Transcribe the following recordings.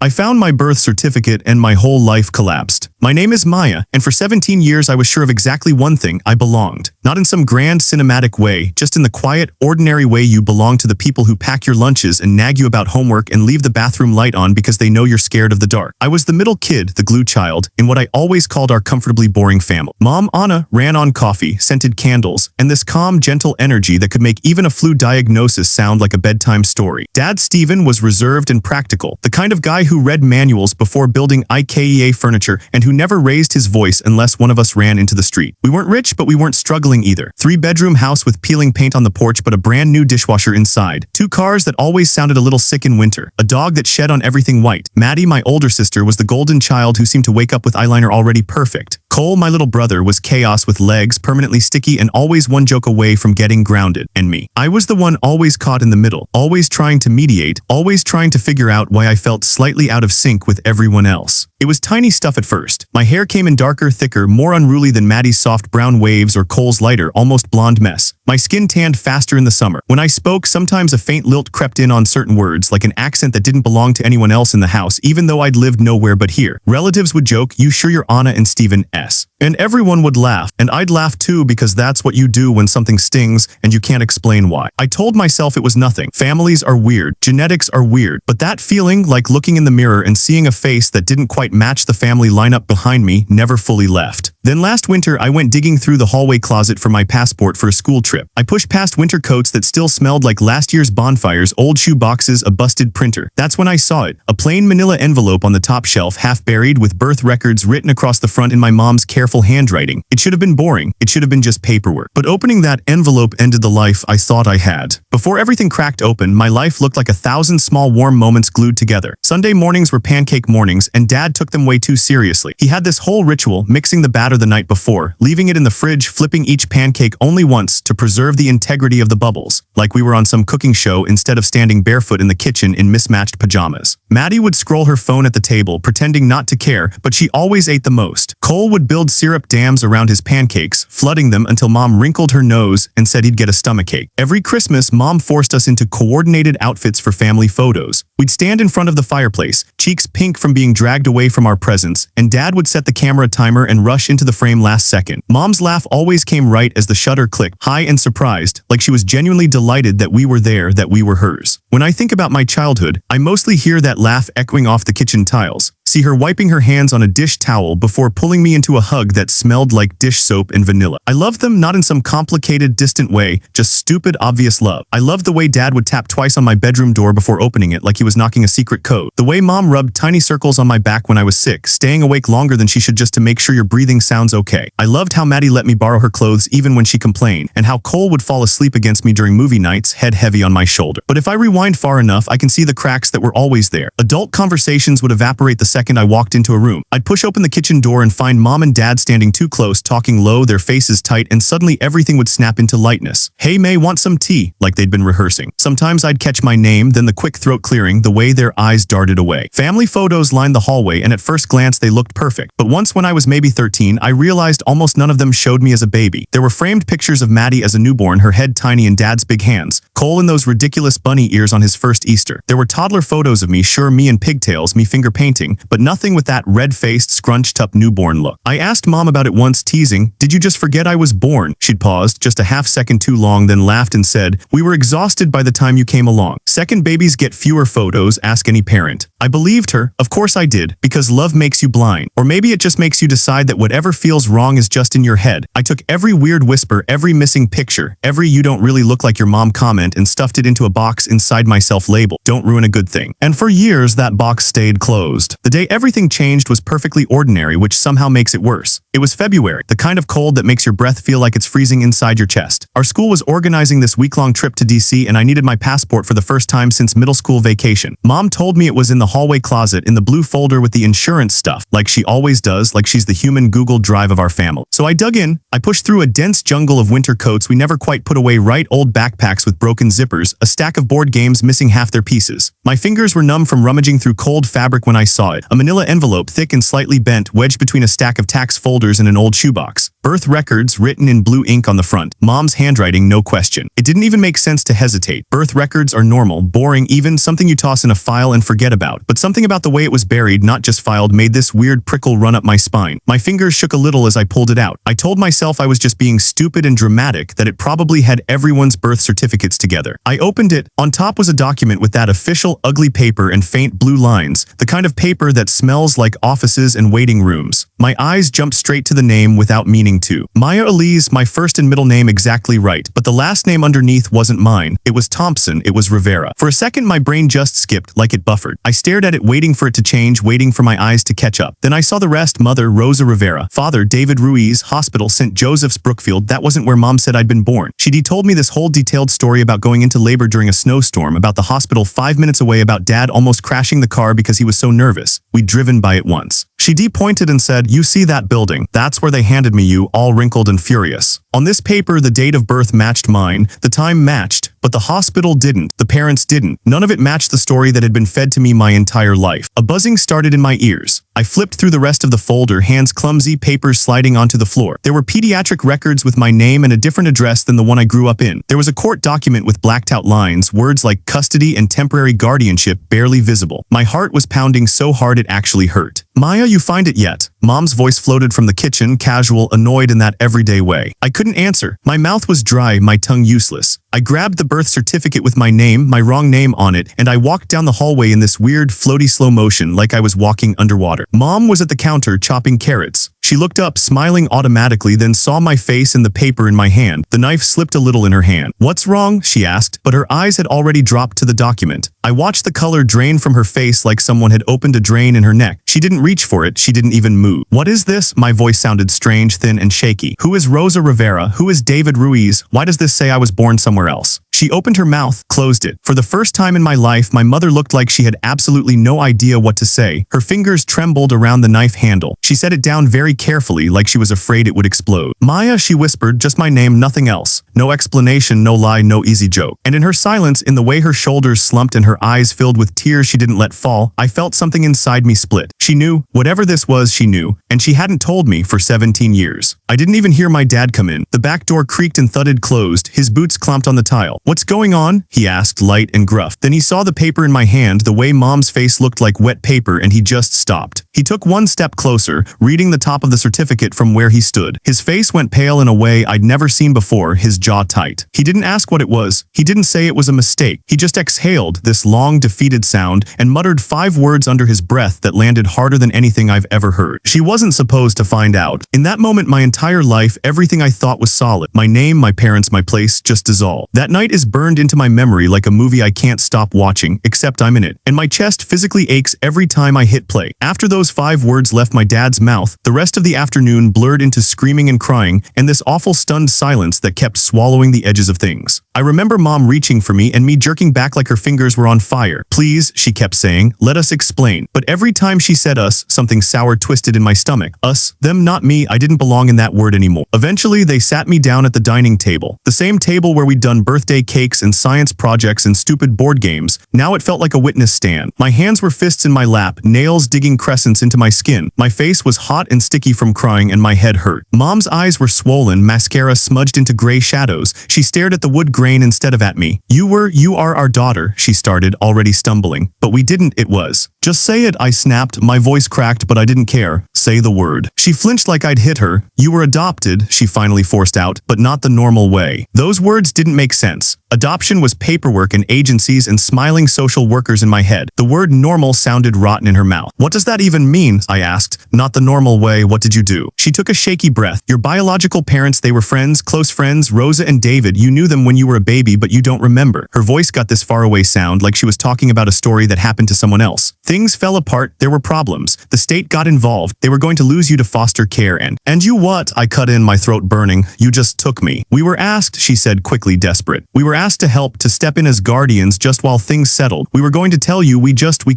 I found my birth certificate and my whole life collapsed. My name is Maya, and for 17 years I was sure of exactly one thing: I belonged. Not in some grand cinematic way, just in the quiet, ordinary way you belong to the people who pack your lunches and nag you about homework and leave the bathroom light on because they know you're scared of the dark. I was the middle kid, the glue child, in what I always called our comfortably boring family. Mom, Anna, ran on coffee, scented candles, and this calm, gentle energy that could make even a flu diagnosis sound like a bedtime story. Dad, Stephen, was reserved and practical, the kind of guy who read manuals before building IKEA furniture and who never raised his voice unless one of us ran into the street. We weren't rich, but we weren't struggling either. 3-bedroom house with peeling paint on the porch but a brand new dishwasher inside. 2 cars that always sounded a little sick in winter. A dog that shed on everything white. Maddie, my older sister, was the golden child who seemed to wake up with eyeliner already perfect. Cole, my little brother, was chaos with legs permanently sticky and always one joke away from getting grounded. And me. I was the one always caught in the middle, always trying to mediate, always trying to figure out why I felt slightly out of sync with everyone else. It was tiny stuff at first. My hair came in darker, thicker, more unruly than Maddie's soft brown waves or Cole's lighter, almost blonde mess. My skin tanned faster in the summer. When I spoke, sometimes a faint lilt crept in on certain words, like an accent that didn't belong to anyone else in the house, even though I'd lived nowhere but here. Relatives would joke, "You sure you're Anna and Stephen S?" And everyone would laugh, and I'd laugh too because that's what you do when something stings and you can't explain why. I told myself it was nothing. Families are weird. Genetics are weird. But that feeling, like looking in the mirror and seeing a face that didn't quite match the family lineup behind me, never fully left. Then last winter, I went digging through the hallway closet for my passport for a school trip. I pushed past winter coats that still smelled like last year's bonfires, old shoe boxes, a busted printer. That's when I saw it. A plain manila envelope on the top shelf, half buried, with birth records written across the front in my mom's careful handwriting. It should have been boring. It should have been just paperwork. But opening that envelope ended the life I thought I had. Before everything cracked open, my life looked like 1,000 small warm moments glued together. Sunday mornings were pancake mornings, and Dad took them way too seriously. He had this whole ritual, mixing the batter the night before, leaving it in the fridge, flipping each pancake only once to preserve the integrity of the bubbles, like we were on some cooking show instead of standing barefoot in the kitchen in mismatched pajamas. Maddie would scroll her phone at the table, pretending not to care, but she always ate the most. Cole would build syrup dams around his pancakes, flooding them until Mom wrinkled her nose and said he'd get a stomachache. Every Christmas, Mom forced us into coordinated outfits for family photos. We'd stand in front of the fireplace, cheeks pink from being dragged away from our presents, and Dad would set the camera timer and rush into the frame last second. Mom's laugh always came right as the shutter clicked, high and surprised, like she was genuinely delighted that we were there, that we were hers. When I think about my childhood, I mostly hear that laugh echoing off the kitchen tiles. See her wiping her hands on a dish towel before pulling me into a hug that smelled like dish soap and vanilla. I loved them not in some complicated, distant way, just stupid, obvious love. I loved the way Dad would tap twice on my bedroom door before opening it like he was knocking a secret code. The way Mom rubbed tiny circles on my back when I was sick, staying awake longer than she should just to make sure your breathing sounds okay. I loved how Maddie let me borrow her clothes even when she complained, and how Cole would fall asleep against me during movie nights, head heavy on my shoulder. But if I rewind far enough, I can see the cracks that were always there. Adult conversations would evaporate the second I walked into a room. I'd push open the kitchen door and find Mom and Dad standing too close, talking low, their faces tight, and suddenly everything would snap into lightness. "Hey May, want some tea?" like they'd been rehearsing. Sometimes I'd catch my name, then the quick throat clearing, the way their eyes darted away. Family photos lined the hallway, and at first glance they looked perfect. But once when I was maybe 13, I realized almost none of them showed me as a baby. There were framed pictures of Maddie as a newborn, her head tiny in Dad's big hands. Cole in those ridiculous bunny ears on his first Easter. There were toddler photos of me, sure, me in pigtails, me finger painting, but nothing with that red-faced, scrunched-up newborn look. I asked Mom about it once, teasing, "Did you just forget I was born?" She'd paused, just a half second too long, then laughed and said, "We were exhausted by the time you came along. Second babies get fewer photos, ask any parent." I believed her. Of course I did, because love makes you blind. Or maybe it just makes you decide that whatever feels wrong is just in your head. I took every weird whisper, every missing picture, every "you don't really look like your mom" comment and stuffed it into a box inside myself labeled, "Don't ruin a good thing." And for years that box stayed closed. The day everything changed was perfectly ordinary, which somehow makes it worse. It was February, the kind of cold that makes your breath feel like it's freezing inside your chest. Our school was organizing this week-long trip to DC, and I needed my passport for the first time since middle school vacation. Mom told me it was in the hallway closet in the blue folder with the insurance stuff, like she always does, like she's the human Google Drive of our family. So I dug in. I pushed through a dense jungle of winter coats we never quite put away, right, old backpacks with broken zippers, a stack of board games missing half their pieces. My fingers were numb from rummaging through cold fabric when I saw it, a manila envelope, thick and slightly bent, wedged between a stack of tax folders and an old shoebox. Birth records written in blue ink on the front. Mom's handwriting, no question. It didn't even make sense to hesitate. Birth records are normal, boring, even something you toss in a file and forget about. But something about the way it was buried, not just filed, made this weird prickle run up my spine. My fingers shook a little as I pulled it out. I told myself I was just being stupid and dramatic, that it probably had everyone's birth certificates together. I opened it. On top was a document with that official ugly paper and faint blue lines, the kind of paper that smells like offices and waiting rooms. My eyes jumped straight to the name without meaning to. Maya Elise, my first and middle name exactly right, but the last name underneath wasn't mine. It was Thompson, it was Rivera. For a second my brain just skipped, like it buffered. I stared at it, waiting for it to change, waiting for my eyes to catch up. Then I saw the rest: mother, Rosa Rivera; father, David Ruiz; hospital, St. Joseph's, Brookfield. That wasn't where mom said I'd been born. She'd told me this whole detailed story about going into labor during a snowstorm, about the hospital 5 minutes away, about dad almost crashing the car because he was so nervous. We'd driven by it once. She pointed and said, "You see that building? That's where they handed me you," all wrinkled and furious. On this paper, the date of birth matched mine, the time matched, but the hospital didn't, the parents didn't. None of it matched the story that had been fed to me my entire life. A buzzing started in my ears. I flipped through the rest of the folder, hands clumsy, papers sliding onto the floor. There were pediatric records with my name and a different address than the one I grew up in. There was a court document with blacked out lines, words like custody and temporary guardianship barely visible. My heart was pounding so hard it actually hurt. "Maya, you find it yet?" Mom's voice floated from the kitchen, casual, annoyed in that everyday way. I couldn't answer. My mouth was dry, my tongue useless. I grabbed the birth certificate with my name, my wrong name on it, and I walked down the hallway in this weird, floaty slow motion like I was walking underwater. Mom was at the counter chopping carrots. She looked up, smiling automatically, then saw my face and the paper in my hand. The knife slipped a little in her hand. "What's wrong?" she asked, but her eyes had already dropped to the document. I watched the color drain from her face like someone had opened a drain in her neck. She didn't reach for it, she didn't even move. "What is this?" My voice sounded strange, thin, and shaky. "Who is Rosa Rivera? Who is David Ruiz? Why does this say I was born somewhere else?" She opened her mouth, closed it. For the first time in my life, my mother looked like she had absolutely no idea what to say. Her fingers trembled around the knife handle. She set it down very carefully, like she was afraid it would explode. "Maya," she whispered, "just my name, nothing else. No explanation, no lie, no easy joke." And in her silence, in the way her shoulders slumped and her eyes filled with tears she didn't let fall, I felt something inside me split. She knew. Whatever this was, she knew. And she hadn't told me for 17 years. I didn't even hear my dad come in. The back door creaked and thudded closed. His boots clomped on the tile. "What's going on?" he asked, light and gruff. Then he saw the paper in my hand, the way mom's face looked like wet paper, and he just stopped. He took one step closer, reading the top of the certificate from where he stood. His face went pale in a way I'd never seen before, his jaw tight. He didn't ask what it was. He didn't say it was a mistake. He just exhaled this long, defeated sound and muttered 5 words under his breath that landed harder than anything I've ever heard. She wasn't supposed to find out. In that moment, my entire life, everything I thought was solid, my name, my parents, my place, just dissolved. That night is burned into my memory like a movie I can't stop watching, except I'm in it. And my chest physically aches every time I hit play. After those 5 words left my dad's mouth, the rest of the afternoon blurred into screaming and crying, and this awful stunned silence that kept swallowing the edges of things. I remember mom reaching for me and me jerking back like her fingers were on fire. "Please," she kept saying, "let us explain." But every time she said us, something sour twisted in my stomach. Us, them, not me. I didn't belong in that word anymore. Eventually, they sat me down at the dining table. The same table where we'd done birthday cakes and science projects and stupid board games. Now it felt like a witness stand. My hands were fists in my lap, nails digging crescents into my skin. My face was hot and sticky from crying and my head hurt. Mom's eyes were swollen, mascara smudged into gray shadows. She stared at the wood grain instead of at me. You are our daughter," she started, already stumbling. "But we didn't, it was." "Just say it," I snapped. My voice cracked, but I didn't care. "Say the word." She flinched like I'd hit her. "You were adopted," she finally forced out, "but not the normal way." Those words didn't make sense. Adoption was paperwork and agencies and smiling social workers in my head. The word normal sounded rotten in her mouth. "What does that even mean?" I asked. "Not the normal way. What did you do?" She took a shaky breath. "Your biological parents, they were friends, close friends, Rosa and David. You knew them when you were a baby, but you don't remember." Her voice got this faraway sound, like she was talking about a story that happened to someone else. "Things fell apart. There were problems. The state got involved. They were going to lose you to foster care and you what?" I cut in, my throat burning. "You just took me." "We were asked," she said quickly, desperate. "We were asked to help, to step in as guardians just while things settled. We were going to tell you, we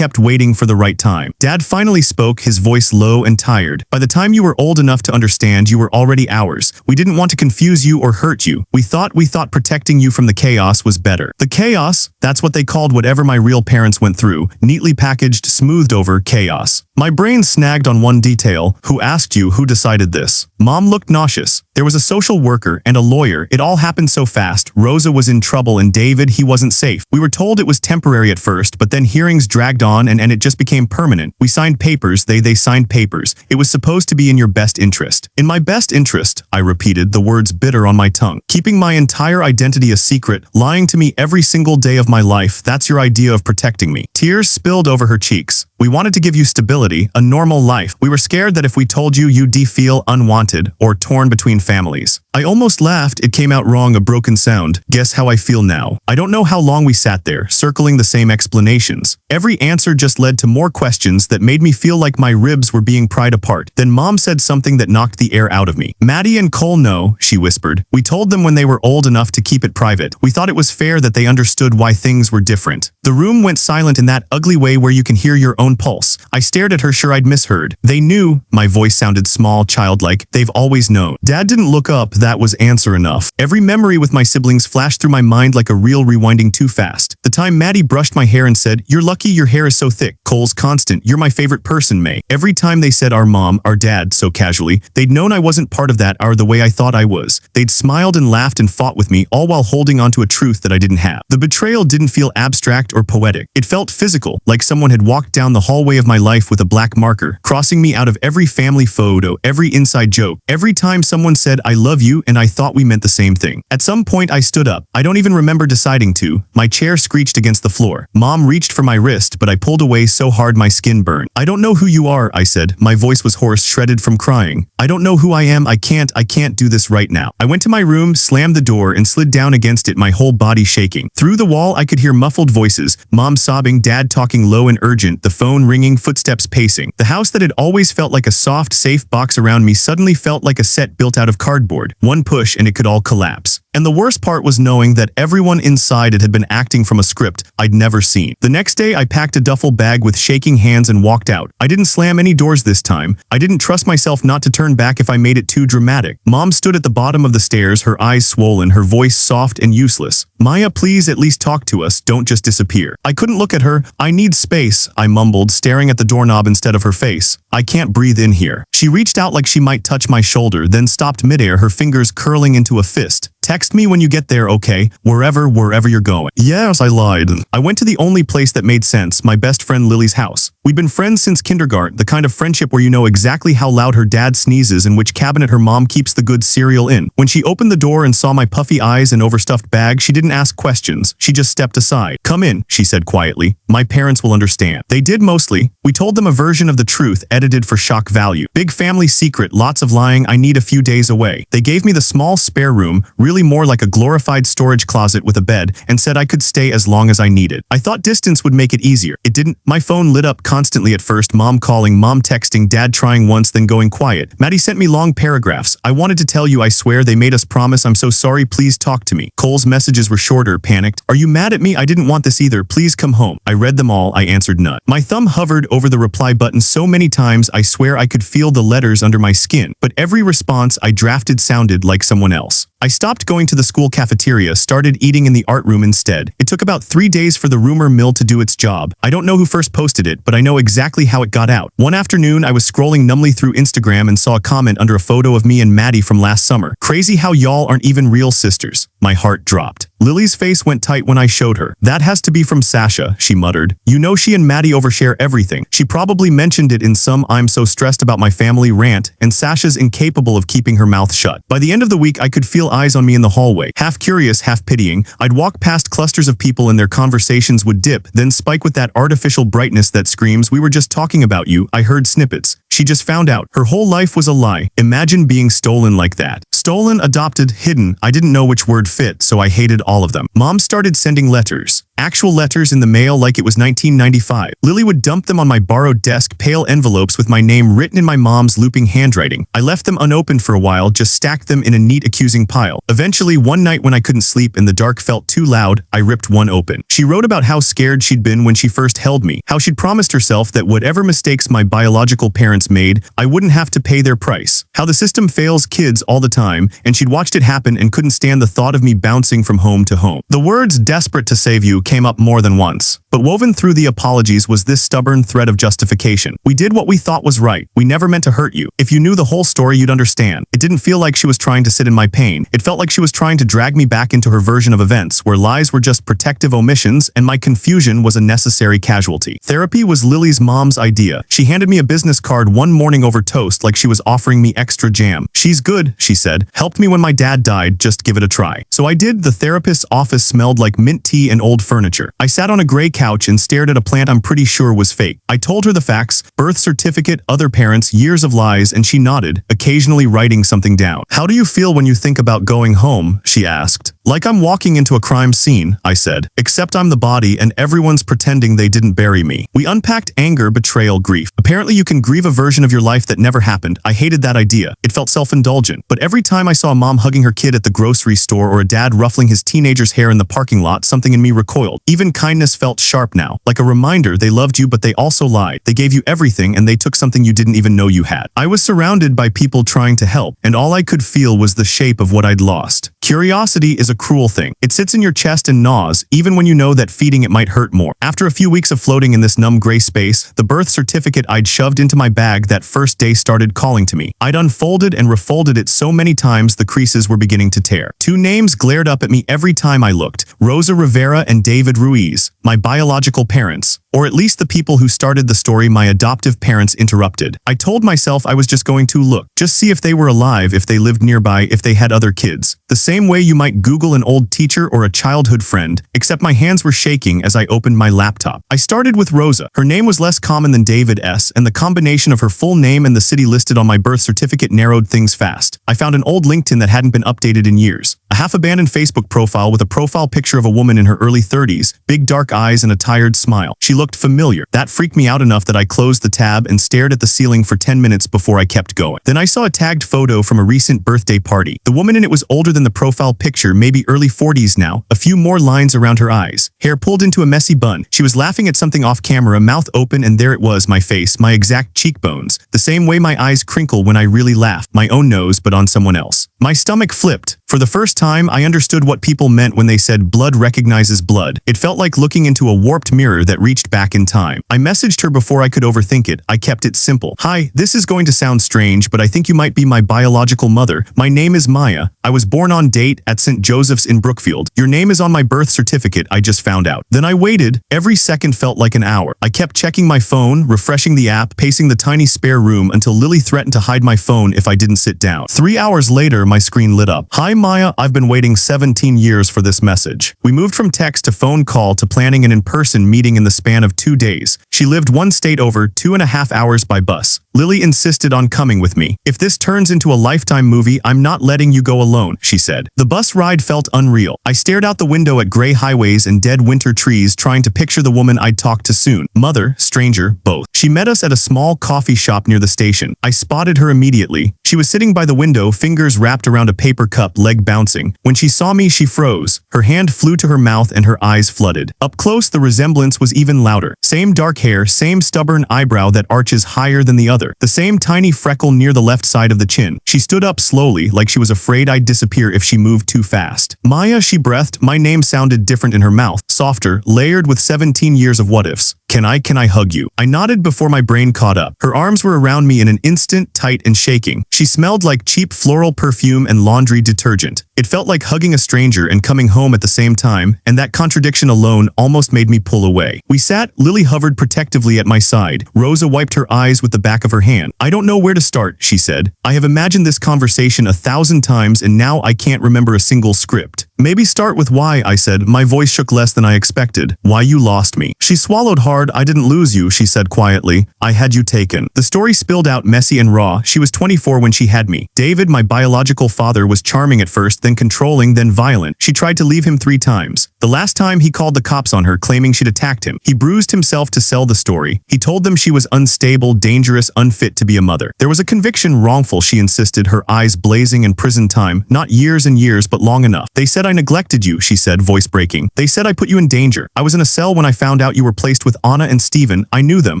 kept waiting for the right time. Dad finally spoke, his voice low and tired. By the time you were old enough to understand, you were already ours. We didn't want to confuse you or hurt you. We thought protecting you from the chaos was better. The chaos? That's what they called whatever my real parents went through. Neatly packaged, smoothed over chaos. My brain snagged on one detail. Who asked you? Who decided this? Mom looked nauseous. There was a social worker and a lawyer. It all happened so fast. Rosa was in trouble and David, he wasn't safe. We were told it was temporary at first, but then hearings dragged on and it just became permanent. We signed papers. They signed papers. It was supposed to be in your best interest. In my best interest, I repeated, the words bitter on my tongue. Keeping my entire identity a secret, lying to me every single day of my life, that's your idea of protecting me. Tears spilled over her cheeks. We wanted to give you stability, a normal life. We were scared that if we told you, you'd feel unwanted or torn between families. I almost laughed. It came out wrong, a broken sound. Guess how I feel now. I don't know how long we sat there, circling the same explanations. Every answer just led to more questions that made me feel like my ribs were being pried apart. Then Mom said something that knocked the air out of me. Maddie and Cole know, she whispered. We told them when they were old enough to keep it private. We thought it was fair that they understood why things were different. The room went silent in that ugly way where you can hear your own pulse. I stared at her, sure I'd misheard. They knew. My voice sounded small, childlike. They've always known. Dad didn't look up. That was answer enough. Every memory with my siblings flashed through my mind like a reel rewinding too fast. The time Maddie brushed my hair and said, "You're lucky your hair is so thick." Cole's constant, "You're my favorite person, May." Every time they said our mom, our dad, so casually, they'd known I wasn't part of that or the way I thought I was. They'd smiled and laughed and fought with me, all while holding onto a truth that I didn't have. The betrayal didn't feel abstract or poetic. It felt physical, like someone had walked down the hallway of my life with a black marker, crossing me out of every family photo, every inside joke, every time someone said I love you and I thought we meant the same thing. At some point I stood up. I don't even remember deciding to. My chair screeched against the floor. Mom reached for my wrist, but I pulled away so hard my skin burned. "I don't know who you are," I said. My voice was hoarse, shredded from crying. "I don't know who I am. I can't do this right now." I went to my room, slammed the door, and slid down against it, my whole body shaking. Through the wall I could hear muffled voices, Mom sobbing, Dad talking low and urgent, the phone ringing, footsteps pacing. The house that had always felt like a soft, safe box around me suddenly felt like a set built out of cardboard. One push and it could all collapse. And the worst part was knowing that everyone inside it had been acting from a script I'd never seen. The next day I packed a duffel bag with shaking hands and walked out. I didn't slam any doors this time. I didn't trust myself not to turn back if I made it too dramatic. Mom stood at the bottom of the stairs, her eyes swollen, her voice soft and useless. "Maya, please at least talk to us, don't just disappear." I couldn't look at her. "I need space," I mumbled, staring at the doorknob instead of her face. "I can't breathe in here." She reached out like she might touch my shoulder, then stopped midair, her fingers curling into a fist. "Text me when you get there, okay? Wherever you're going." Yes, I lied. I went to the only place that made sense, my best friend Lily's house. We'd been friends since kindergarten, the kind of friendship where you know exactly how loud her dad sneezes and which cabinet her mom keeps the good cereal in. When she opened the door and saw my puffy eyes and overstuffed bag, she didn't ask questions. She just stepped aside. "Come in," she said quietly. "My parents will understand." They did mostly. We told them a version of the truth, edited for shock value. Big family secret, lots of lying, I need a few days away. They gave me the small spare room, really more like a glorified storage closet with a bed, and said I could stay as long as I needed. I thought distance would make it easier. It didn't. My phone lit up constantly at first, Mom calling, Mom texting, Dad trying once, then going quiet. Maddie sent me long paragraphs. "I wanted to tell you, I swear they made us promise, I'm so sorry, please talk to me." Cole's messages were shorter, panicked. "Are you mad at me? I didn't want this either, please come home." I read them all, I answered none. My thumb hovered over the reply button so many times I swear I could feel the letters under my skin, but every response I drafted sounded like someone else. I stopped going to the school cafeteria, started eating in the art room instead. It took about 3 days for the rumor mill to do its job. I don't know who first posted it, but I know exactly how it got out. One afternoon, I was scrolling numbly through Instagram and saw a comment under a photo of me and Maddie from last summer. "Crazy how y'all aren't even real sisters." My heart dropped. Lily's face went tight when I showed her. "That has to be from Sasha," she muttered. "You know she and Maddie overshare everything. She probably mentioned it in some 'I'm so stressed about my family' rant, and Sasha's incapable of keeping her mouth shut." By the end of the week, I could feel eyes on me in the hallway. Half curious, half pitying, I'd walk past clusters of people and their conversations would dip, then spike with that artificial brightness that screams, "We were just talking about you." I heard snippets. She just found out. Her whole life was a lie. Imagine being stolen like that. Stolen, adopted, hidden. I didn't know which word fit, so I hated all of them. Mom started sending letters. Actual letters in the mail like it was 1995. Lily would dump them on my borrowed desk, pale envelopes with my name written in my mom's looping handwriting. I left them unopened for a while, just stacked them in a neat accusing pile. Eventually, one night when I couldn't sleep and the dark felt too loud, I ripped one open. She wrote about how scared she'd been when she first held me, how she'd promised herself that whatever mistakes my biological parents made, I wouldn't have to pay their price. How the system fails kids all the time, and she'd watched it happen and couldn't stand the thought of me bouncing from home to home. The words "desperate to save you" came up more than once. But woven through the apologies was this stubborn thread of justification. We did what we thought was right. We never meant to hurt you. If you knew the whole story, you'd understand. It didn't feel like she was trying to sit in my pain. It felt like she was trying to drag me back into her version of events, where lies were just protective omissions and my confusion was a necessary casualty. Therapy was Lily's mom's idea. She handed me a business card one morning over toast like she was offering me extra jam. "She's good," she said. "Helped me when my dad died. Just give it a try." So I did. The therapist's office smelled like mint tea and old furniture. I sat on a gray couch and stared at a plant I'm pretty sure was fake. I told her the facts: birth certificate, other parents, years of lies, and she nodded, occasionally writing something down. "How do you feel when you think about going home?" she asked. "Like I'm walking into a crime scene," I said. "Except I'm the body and everyone's pretending they didn't bury me." We unpacked anger, betrayal, grief. Apparently you can grieve a version of your life that never happened. I hated that idea. It felt self-indulgent. But every time I saw a mom hugging her kid at the grocery store or a dad ruffling his teenager's hair in the parking lot, something in me recoiled. Even kindness felt sharp now, like a reminder they loved you but they also lied. They gave you everything and they took something you didn't even know you had. I was surrounded by people trying to help, and all I could feel was the shape of what I'd lost. Curiosity is a cruel thing. It sits in your chest and gnaws, even when you know that feeding it might hurt more. After a few weeks of floating in this numb gray space, the birth certificate I'd shoved into my bag that first day started calling to me. I'd unfolded and refolded it so many times the creases were beginning to tear. Two names glared up at me every time I looked: Rosa Rivera and David Ruiz, my biological parents. Or at least the people who started the story my adoptive parents interrupted. I told myself I was just going to look, just see if they were alive, if they lived nearby, if they had other kids. The same way you might Google an old teacher or a childhood friend, except my hands were shaking as I opened my laptop. I started with Rosa. Her name was less common than David S., and the combination of her full name and the city listed on my birth certificate narrowed things fast. I found an old LinkedIn that hadn't been updated in years. A half-abandoned Facebook profile with a profile picture of a woman in her early 30s, big dark eyes and a tired smile. She looked familiar. That freaked me out enough that I closed the tab and stared at the ceiling for 10 minutes before I kept going. Then I saw a tagged photo from a recent birthday party. The woman in it was older than the profile picture, maybe early 40s now, a few more lines around her eyes, hair pulled into a messy bun. She was laughing at something off camera, mouth open, and there it was, my face, my exact cheekbones, the same way my eyes crinkle when I really laugh, my own nose but on someone else. My stomach flipped. For the first time, I understood what people meant when they said blood recognizes blood. It felt like looking into a warped mirror that reached back in time. I messaged her before I could overthink it. I kept it simple. "Hi, this is going to sound strange, but I think you might be my biological mother. My name is Maya. I was born on date at St. Joseph's in Brookfield. Your name is on my birth certificate, I just found out." Then I waited. Every second felt like an hour. I kept checking my phone, refreshing the app, pacing the tiny spare room until Lily threatened to hide my phone if I didn't sit down. 3 hours later, my screen lit up. "Hi Maya, I've been waiting 17 years for this message." We moved from text to phone call to planning an in-person meeting in the span of 2 days. She lived one state over, 2.5 hours by bus. Lily insisted on coming with me. "If this turns into a Lifetime movie, I'm not letting you go alone," she said. The bus ride felt unreal. I stared out the window at gray highways and dead winter trees, trying to picture the woman I'd talk to soon. Mother, stranger, both. She met us at a small coffee shop near the station. I spotted her immediately. She was sitting by the window, fingers wrapped around a paper cup, leg bouncing. When she saw me, she froze. Her hand flew to her mouth and her eyes flooded. Up close, the resemblance was even louder. Same dark hair, same stubborn eyebrow that arches higher than the other. The same tiny freckle near the left side of the chin. She stood up slowly, like she was afraid I'd disappear if she moved too fast. "Maya," she breathed. My name sounded different in her mouth, softer, layered with 17 years of what-ifs. Can I hug you?" I nodded before my brain caught up. Her arms were around me in an instant, tight and shaking. She smelled like cheap floral perfume and laundry detergent. It felt like hugging a stranger and coming home at the same time, and that contradiction alone almost made me pull away. We sat. Lily hovered protectively at my side. Rosa wiped her eyes with the back of her hand. "I don't know where to start," she said. "I have imagined this conversation 1,000 times and now I can't remember a single script." "Maybe start with why," I said. My voice shook less than I expected. "Why you lost me." She swallowed hard. "I didn't lose you," she said quietly. "I had you taken." The story spilled out messy and raw. She was 24 when she had me. David, my biological father, was charming at first, then controlling, then violent. She tried to leave him 3 times. The last time he called the cops on her claiming she'd attacked him. He bruised himself to sell the story. He told them she was unstable, dangerous, unfit to be a mother. There was a conviction wrongful, she insisted, her eyes blazing, in prison time, not years and years, but long enough. They said I neglected you, she said, voice breaking. They said I put you in danger. I was in a cell when I found out you were placed with Anna and Steven. I knew them.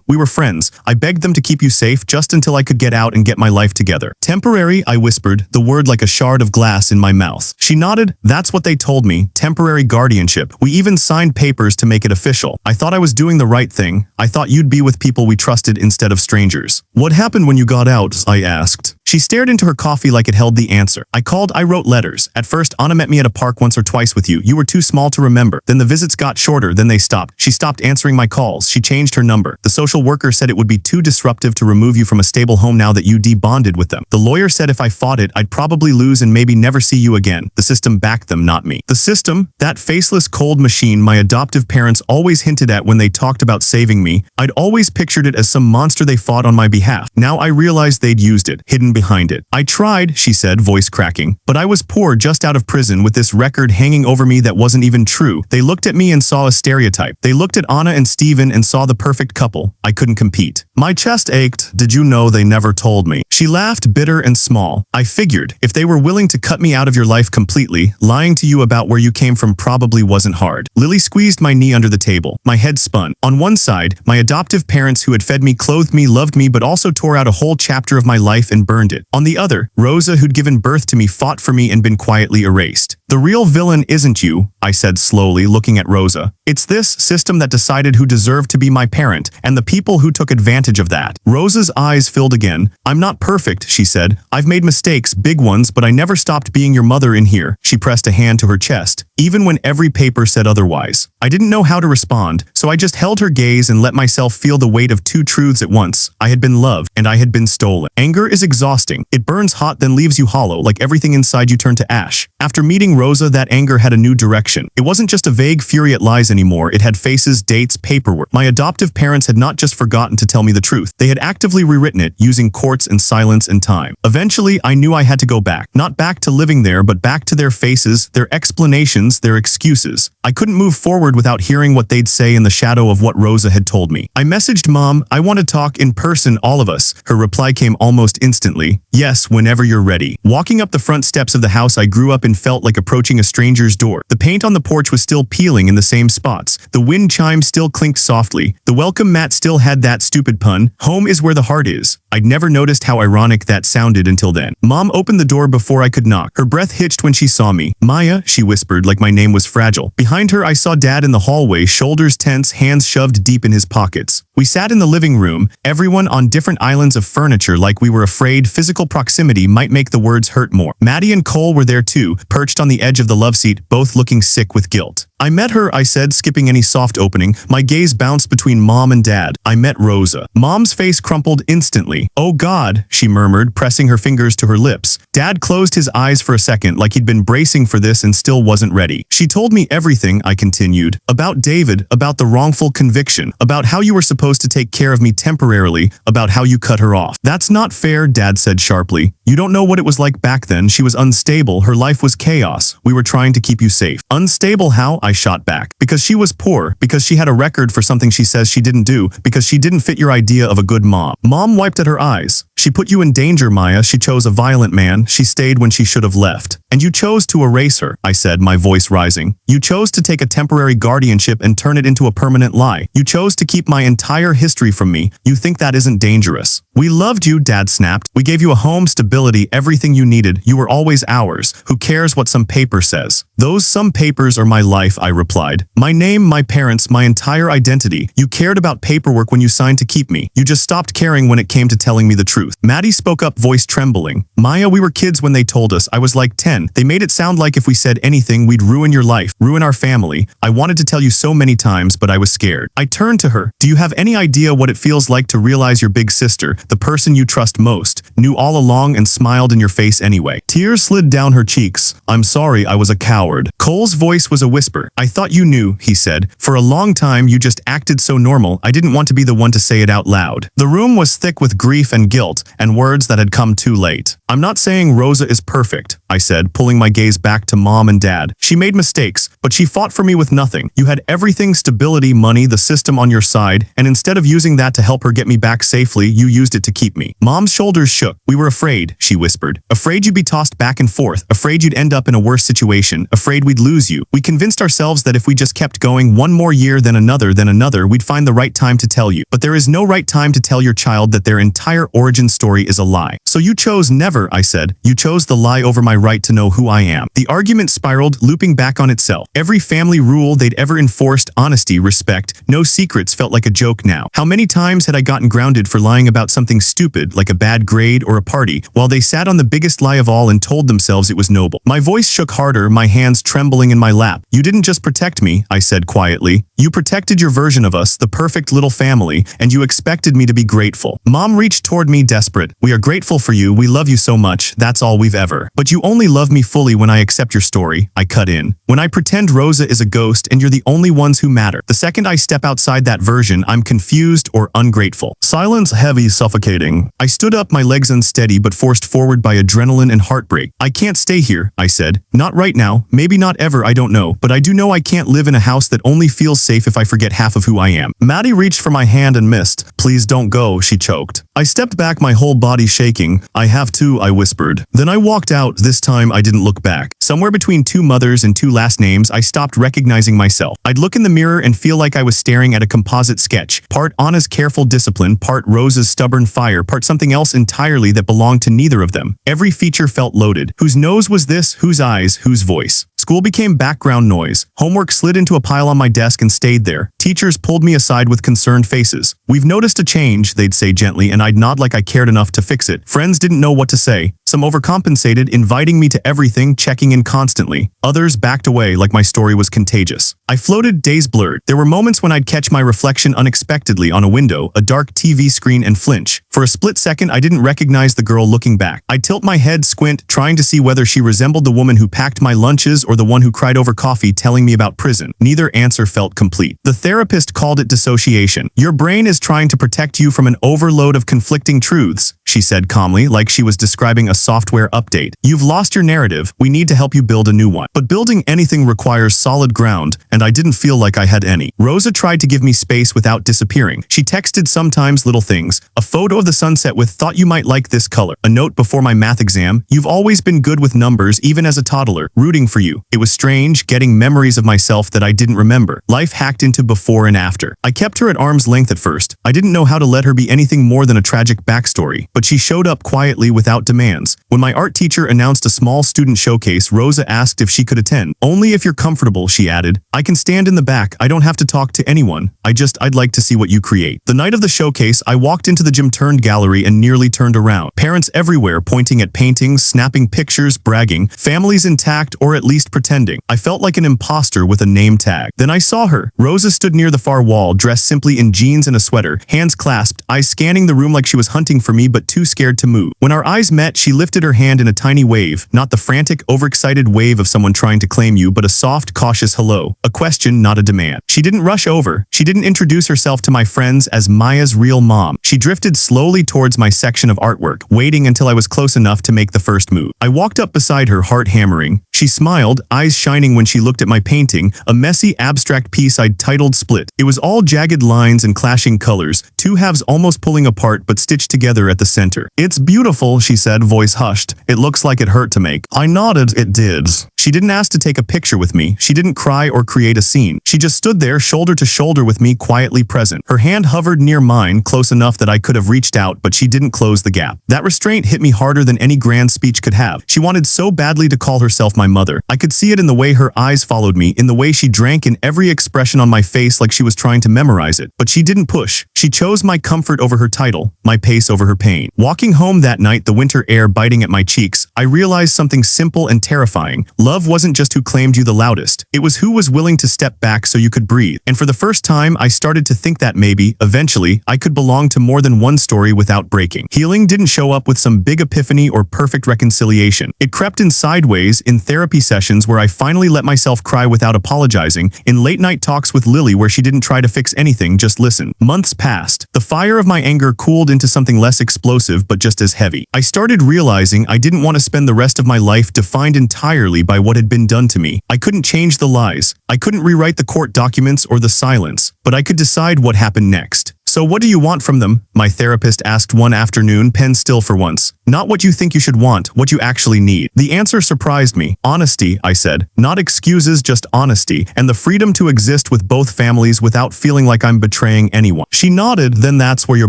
We were friends. I begged them to keep you safe just until I could get out and get my life together. Temporary, I whispered, the word like a shard of glass in my mouth. She nodded. That's what they told me. Temporary guardianship. We even signed papers to make it official. I thought I was doing the right thing. I thought you'd be with people we trusted instead of strangers. What happened when you got out? I asked. She stared into her coffee like it held the answer. I called, I wrote letters. At first, Anna met me at a park once or twice with you. You were too small to remember. Then the visits got shorter, then they stopped. She stopped answering my calls. She changed her number. The social worker said it would be too disruptive to remove you from a stable home now that you debonded with them. The lawyer said if I fought it, I'd probably lose and maybe never see you again. The system backed them, not me. The system? That faceless cold machine my adoptive parents always hinted at when they talked about saving me. I'd always pictured it as some monster they fought on my behalf. Now I realized they'd used it, hidden behind it. I tried, she said, voice cracking, but I was poor, just out of prison with this record hanging over me that wasn't even true. They looked at me and saw a stereotype. They looked at Anna and Steven and saw the perfect couple. I couldn't compete. My chest ached. Did you know they never told me? She laughed, bitter and small. I figured, if they were willing to cut me out of your life completely, lying to you about where you came from probably wasn't hard. Lily squeezed my knee under the table. My head spun. On one side, my adoptive parents who had fed me, clothed me, loved me, but also tore out a whole chapter of my life and burned it. On the other, Rosa, who'd given birth to me, fought for me and been quietly erased. The real villain isn't you, I said slowly, looking at Rosa. It's this system that decided who deserved to be my parent, and the people who took advantage of that. Rosa's eyes filled again. I'm not perfect, she said. I've made mistakes, big ones, but I never stopped being your mother in here. She pressed a hand to her chest, even when every paper said otherwise. I didn't know how to respond, so I just held her gaze and let myself feel the weight of two truths at once. I had been loved, and I had been stolen. Anger is exhausting. It burns hot, then leaves you hollow, like everything inside you turned to ash. After meeting Rosa, that anger had a new direction. It wasn't just a vague fury at lies anymore. It had faces, dates, paperwork. My adoptive parents had not just forgotten to tell me the truth. They had actively rewritten it, using courts and silence and time. Eventually, I knew I had to go back. Not back to living there, but back to their faces, their explanations, their excuses. I couldn't move forward without hearing what they'd say in the shadow of what Rosa had told me. I messaged Mom, I want to talk in person, all of us. Her reply came almost instantly. Yes, whenever you're ready. Walking up the front steps of the house I grew up in felt like approaching a stranger's door. The paint on the porch was still peeling in the same spots. The wind chime still clinked softly. The welcome mat still had that stupid pun, home is where the heart is. I'd never noticed how ironic that sounded until then. Mom opened the door before I could knock. Her breath hitched when she saw me. Maya, she whispered like my name was fragile. Behind her I saw Dad in the hallway, shoulders tense, hands shoved deep in his pockets. We sat in the living room, everyone on different islands of furniture, like we were afraid physical proximity might make the words hurt more. Maddie and Cole were there too, perched on the edge of the love seat, both looking sick with guilt. I met her, I said, skipping any soft opening. My gaze bounced between Mom and Dad. I met Rosa. Mom's face crumpled instantly. Oh God, she murmured, pressing her fingers to her lips. Dad closed his eyes for a second, like he'd been bracing for this and still wasn't ready. She told me everything, I continued. About David, about the wrongful conviction, about how you were supposed to take care of me temporarily, about how you cut her off. That's not fair, Dad said sharply. You don't know what it was like back then. She was unstable. Her life was chaos. We were trying to keep you safe. Unstable how? I shot back. Because she was poor. Because she had a record for something she says she didn't do. Because she didn't fit your idea of a good mom. Mom wiped at her eyes. She put you in danger, Maya. She chose a violent man. She stayed when she should have left. And you chose to erase her, I said, my voice rising. You chose to take a temporary guardianship and turn it into a permanent lie. You chose to keep my entire history from me. You think that isn't dangerous? We loved you, Dad snapped. We gave you a home, stability, everything you needed. You were always ours. Who cares what some paper says? Those some papers are my life, I replied. My name, my parents, my entire identity. You cared about paperwork when you signed to keep me. You just stopped caring when it came to telling me the truth. Maddie spoke up, voice trembling. Maya, we were kids when they told us. I was like 10. They made it sound like if we said anything, we'd ruin your life, ruin our family. I wanted to tell you so many times, but I was scared. I turned to her. Do you have any idea what it feels like to realize your big sister, the person you trust most, knew all along and smiled in your face anyway? Tears slid down her cheeks. I'm sorry, I was a coward. Cole's voice was a whisper. I thought you knew, he said. For a long time, you just acted so normal. I didn't want to be the one to say it out loud. The room was thick with grief and guilt, and words that had come too late. I'm not saying Rosa is perfect, I said, pulling my gaze back to mom and dad. She made mistakes, but she fought for me with nothing. You had everything, stability, money, the system on your side, and instead of using that to help her get me back safely, you used it to keep me. Mom's shoulders shook. We were afraid, she whispered. Afraid you'd be tossed back and forth. Afraid you'd end up in a worse situation. Afraid we'd lose you. We convinced ourselves that if we just kept going one more year then another, we'd find the right time to tell you. But there is no right time to tell your child that their entire origin story is a lie. So you chose never, I said. You chose the lie over my right to know who I am. The argument spiraled, looping back on itself. Every family rule they'd ever enforced, honesty, respect, no secrets, felt like a joke now. How many times had I gotten grounded for lying about something stupid, like a bad grade or a party, while they sat on the biggest lie of all and told themselves it was noble? My voice shook harder, my hands trembling in my lap. You didn't just protect me, I said quietly. You protected your version of us, the perfect little family, and you expected me to be grateful. Mom reached toward me, desperate. We are grateful for you. We love you so much. That's all we've ever. But you only love me fully when I accept your story, I cut in. When I pretend Rosa is a ghost and you're the only ones who matter. The second I step outside that version, I'm confused or ungrateful. Silence heavy, suffocating. I stood up, my legs unsteady but forced forward by adrenaline and heartbreak. I can't stay here, I said. Not right now, maybe not ever, I don't know. But I do know I can't live in a house that only feels safe if I forget half of who I am. Maddie reached for my hand and missed. Please don't go, she choked. I stepped back, my whole body shaking. I have to, I whispered. Then I walked out. This time I didn't look back. Somewhere between two mothers and two last names, I stopped recognizing myself. I'd look in the mirror and feel like I was staring at a composite sketch. Part Anna's careful discipline, part Rosa's stubborn fire, part something else entirely that belonged to neither of them. Every feature felt loaded. Whose nose was this? Whose eyes? Whose voice? School became background noise. Homework slid into a pile on my desk and stayed there. Teachers pulled me aside with concerned faces. We've noticed a change, they'd say gently, and I'd nod like I cared enough to fix it. Friends didn't know what to say. Some overcompensated, inviting me to everything, checking in constantly. Others backed away like my story was contagious. I floated, days blurred. There were moments when I'd catch my reflection unexpectedly on a window, a dark TV screen, and flinch. For a split second, I didn't recognize the girl looking back. I'd tilt my head, squint, trying to see whether she resembled the woman who packed my lunches or the one who cried over coffee telling me about prison. Neither answer felt complete. The therapist called it dissociation. Your brain is trying to protect you from an overload of conflicting truths, she said calmly, like she was describing a software update. You've lost your narrative. We need to help you build a new one. But building anything requires solid ground, and I didn't feel like I had any. Rosa tried to give me space without disappearing. She texted sometimes, little things. A photo of the sunset with "thought you might like this color." A note before my math exam. You've always been good with numbers, even as a toddler. Rooting for you. It was strange, getting memories of myself that I didn't remember. Life hacked into before and after. I kept her at arm's length at first. I didn't know how to let her be anything more than a tragic backstory, but she showed up quietly without demands. When my art teacher announced a small student showcase, Rosa asked if she could attend. Only if you're comfortable, she added. I can stand in the back. I don't have to talk to anyone. I'd like to see what you create. The night of the showcase, I walked into the gym-turned gallery and nearly turned around. Parents everywhere pointing at paintings, snapping pictures, bragging. Families intact, or at least pretending. I felt like an imposter with a name tag. Then I saw her. Rosa stood near the far wall, dressed simply in jeans and a sweater, hands clasped, eyes scanning the room like she was hunting for me but too scared to move. When our eyes met, she lifted her hand in a tiny wave, not the frantic, overexcited wave of someone trying to claim you, but a soft, cautious hello. A question, not a demand. She didn't rush over. She didn't introduce herself to my friends as Maya's real mom. She drifted slowly towards my section of artwork, waiting until I was close enough to make the first move. I walked up beside her, heart hammering. She smiled, eyes shining when she looked at my painting, a messy, abstract piece I'd titled Split. It was all jagged lines and clashing colors, two halves almost pulling apart but stitched together at the center. It's beautiful, she said, voice hushed. It looks like it hurt to make. I nodded. It did. She didn't ask to take a picture with me. She didn't cry or create a scene. She just stood there, shoulder to shoulder with me, quietly present. Her hand hovered near mine, close enough that I could have reached out, but she didn't close the gap. That restraint hit me harder than any grand speech could have. She wanted so badly to call herself my mother. I could see it in the way her eyes followed me, in the way she drank in every expression on my face like she was trying to memorize it. But she didn't push. She chose my comfort over her title, my pace over her pain. Walking home that night, the winter air biting at my cheeks, I realized something simple and terrifying. Love wasn't just who claimed you the loudest. It was who was willing to step back so you could breathe. And for the first time, I started to think that maybe, eventually, I could belong to more than one story without breaking. Healing didn't show up with some big epiphany or perfect reconciliation. It crept in sideways, in therapy, therapy sessions where I finally let myself cry without apologizing, in late-night talks with Lily where she didn't try to fix anything, just listen. Months passed. The fire of my anger cooled into something less explosive but just as heavy. I started realizing I didn't want to spend the rest of my life defined entirely by what had been done to me. I couldn't change the lies. I couldn't rewrite the court documents or the silence, but I could decide what happened next. "So what do you want from them?" my therapist asked one afternoon, pen still for once. "Not what you think you should want, what you actually need." The answer surprised me. "Honesty," I said. "Not excuses, just honesty, and the freedom to exist with both families without feeling like I'm betraying anyone." She nodded. "Then that's where your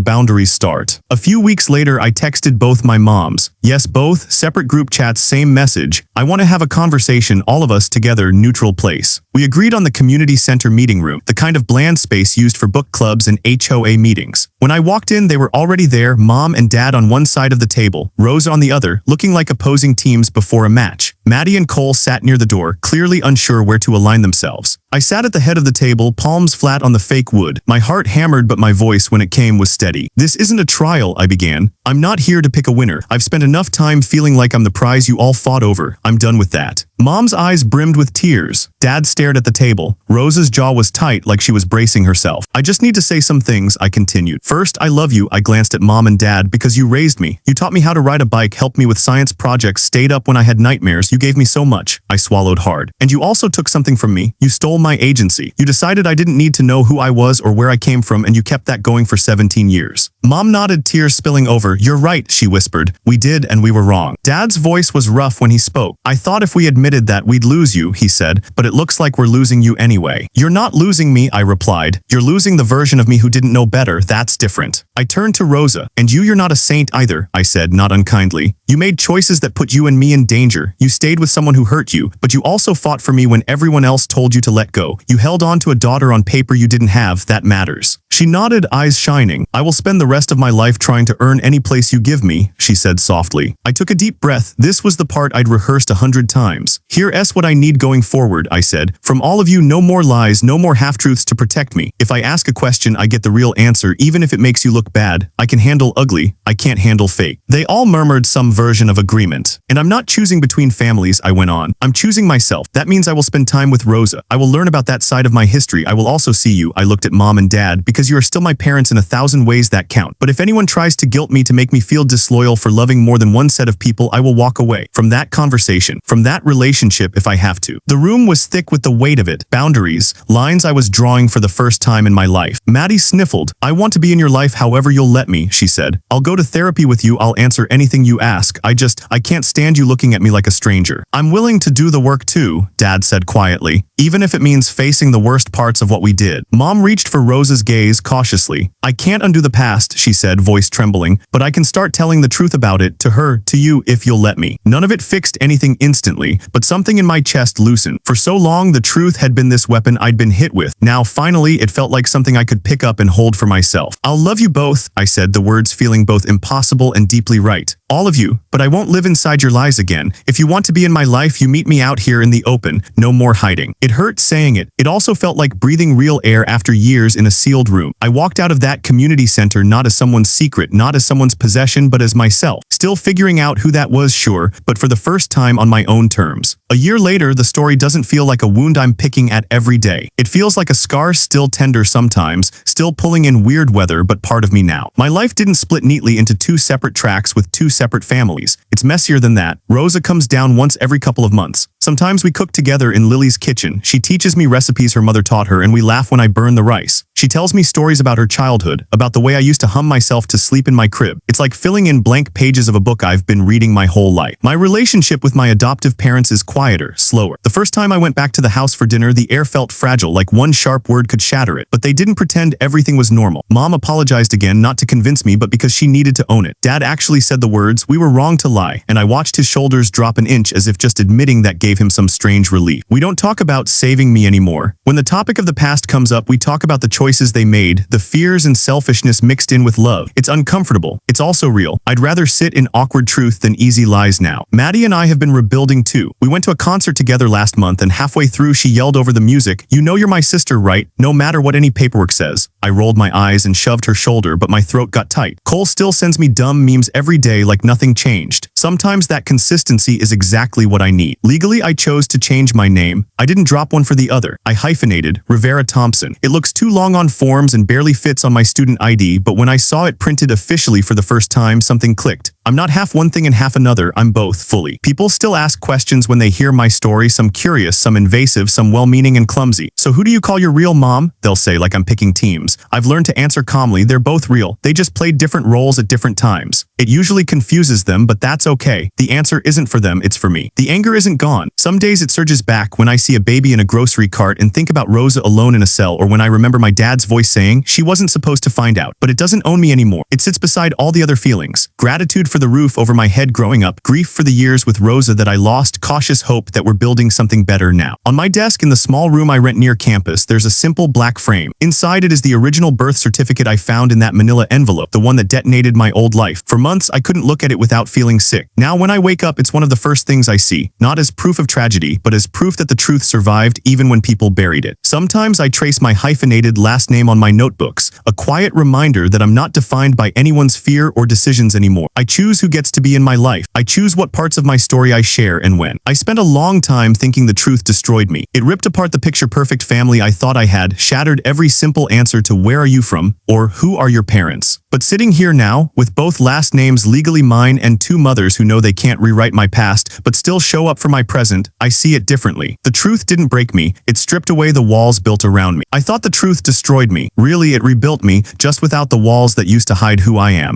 boundaries start." A few weeks later, I texted both my moms. Yes, both, separate group chats, same message. "I want to have a conversation, all of us together, neutral place." We agreed on the community center meeting room, the kind of bland space used for book clubs and HOA meetings. When I walked in, they were already there, mom and dad on one side of the table, Rose on the other, looking like opposing teams before a match. Maddie and Cole sat near the door, clearly unsure where to align themselves. I sat at the head of the table, palms flat on the fake wood. My heart hammered, but my voice, when it came, was steady. "This isn't a trial," I began. "I'm not here to pick a winner. I've spent enough time feeling like I'm the prize you all fought over. I'm done with that." Mom's eyes brimmed with tears. Dad stared at the table. Rose's jaw was tight, like she was bracing herself. "I just need to say some things," I continued. "First, I love you." I glanced at Mom and Dad. "Because you raised me. You taught me how to ride a bike, helped me with science projects, stayed up when I had nightmares. You gave me so much." I swallowed hard. "And you also took something from me. You stole my agency. You decided I didn't need to know who I was or where I came from, and you kept that going for 17 years. Mom nodded, tears spilling over. "You're right," she whispered. "We did, and we were wrong." Dad's voice was rough when he spoke. "I thought if we admitted that, we'd lose you," he said, "but it looks like we're losing you anyway." "You're not losing me," I replied. "You're losing the version of me who didn't know better. That's different." I turned to Rosa. "And you're not a saint either," I said, not unkindly. "You made choices that put you and me in danger. You stayed with someone who hurt you, but you also fought for me when everyone else told you to let go. You held on to a daughter on paper you didn't have. That matters." She nodded, eyes shining. "I will spend the rest of my life trying to earn any place you give me," she said softly. I took a deep breath. This was the part I'd rehearsed 100 times. "Here's what I need going forward," I said. "From all of you, no more lies, no more half-truths to protect me. If I ask a question, I get the real answer, even if it makes you look bad. I can handle ugly. I can't handle fake." They all murmured some version of agreement. "And I'm not choosing between families," I went on. "I'm choosing myself. That means I will spend time with Rosa. I will learn about that side of my history. I will also see you." I looked at Mom and Dad. "Because you are still my parents in 1,000 ways that count. But if anyone tries to guilt me to make me feel disloyal for loving more than one set of people, I will walk away from that conversation, from that relationship if I have to." The room was thick with the weight of it. Boundaries, lines I was drawing for the first time in my life. Maddie sniffled. "I want to be in your life however you'll let me," she said. "I'll go to therapy with you. I'll answer anything you ask. I can't stand you looking at me like a stranger." "I'm willing to do the work too," Dad said quietly, "even if it means facing the worst parts of what we did." Mom reached for Rosa's gaze cautiously. "I can't undo the past," she said, voice trembling, "but I can start telling the truth about it, to her, to you, if you'll let me." None of it fixed anything instantly, but something in my chest loosened. For so long, the truth had been this weapon I'd been hit with. Now, finally, it felt like something I could pick up and hold for myself. "I'll love you both," I said, the words feeling both impossible and deeply right. "All of you, but I won't live inside your lies again. If you want to be in my life, you meet me out here in the open. No more hiding." It hurt saying it. It also felt like breathing real air after years in a sealed room. I walked out of that community center not as someone's secret, not as someone's possession, but as myself. Still figuring out who that was, sure, but for the first time on my own terms. A year later, the story doesn't feel like a wound I'm picking at every day. It feels like a scar still tender sometimes, still pulling in weird weather, but part of me now. My life didn't split neatly into two separate tracks with two separate families. It's messier than that. Rosa comes down once every couple of months. Sometimes we cook together in Lily's kitchen. She teaches me recipes her mother taught her, and we laugh when I burn the rice. She tells me stories about her childhood, about the way I used to hum myself to sleep in my crib. It's like filling in blank pages of a book I've been reading my whole life. My relationship with my adoptive parents is quieter, slower. The first time I went back to the house for dinner, the air felt fragile, like one sharp word could shatter it. But they didn't pretend everything was normal. Mom apologized again, not to convince me, but because she needed to own it. Dad actually said the words, "We were wrong to lie," and I watched his shoulders drop an inch as if just admitting that gave him some strange relief. We don't talk about saving me anymore. When the topic of the past comes up, we talk about the choices they made, the fears and selfishness mixed in with love. It's uncomfortable. It's also real. I'd rather sit in awkward truth than easy lies now. Maddie and I have been rebuilding too. We went to a concert together last month, and halfway through she yelled over the music, "You know you're my sister, right? No matter what any paperwork says." I rolled my eyes and shoved her shoulder, but my throat got tight. Cole still sends me dumb memes every day like nothing changed. Sometimes that consistency is exactly what I need. Legally, I chose to change my name. I didn't drop one for the other. I hyphenated Rivera Thompson. It looks too long on forms and barely fits on my student ID, but when I saw it printed officially for the first time, something clicked. I'm not half one thing and half another, I'm both, fully. People still ask questions when they hear my story, some curious, some invasive, some well-meaning and clumsy. So who do you call your real mom? They'll say, like I'm picking teams. I've learned to answer calmly, they're both real. They just played different roles at different times. It usually confuses them, but that's okay. The answer isn't for them, it's for me. The anger isn't gone. Some days it surges back when I see a baby in a grocery cart and think about Rosa alone in a cell, or when I remember my dad's voice saying, she wasn't supposed to find out. But it doesn't own me anymore. It sits beside all the other feelings. Gratitude for the roof over my head growing up, grief for the years with Rosa that I lost, cautious hope that we're building something better now. On my desk in the small room I rent near campus, there's a simple black frame. Inside it is the original birth certificate I found in that manila envelope, the one that detonated my old life. For months, I couldn't look at it without feeling sick. Now when I wake up, it's one of the first things I see, not as proof of tragedy, but as proof that the truth survived even when people buried it. Sometimes I trace my hyphenated last name on my notebooks, a quiet reminder that I'm not defined by anyone's fear or decisions anymore. I choose who gets to be in my life. I choose what parts of my story I share and when. I spent a long time thinking the truth destroyed me. It ripped apart the picture-perfect family I thought I had, shattered every simple answer to where are you from or who are your parents. But sitting here now, with both last names legally mine and two mothers who know they can't rewrite my past but still show up for my present, I see it differently. The truth didn't break me, it stripped away the walls built around me. I thought the truth destroyed me. Really, it rebuilt me, just without the walls that used to hide who I am.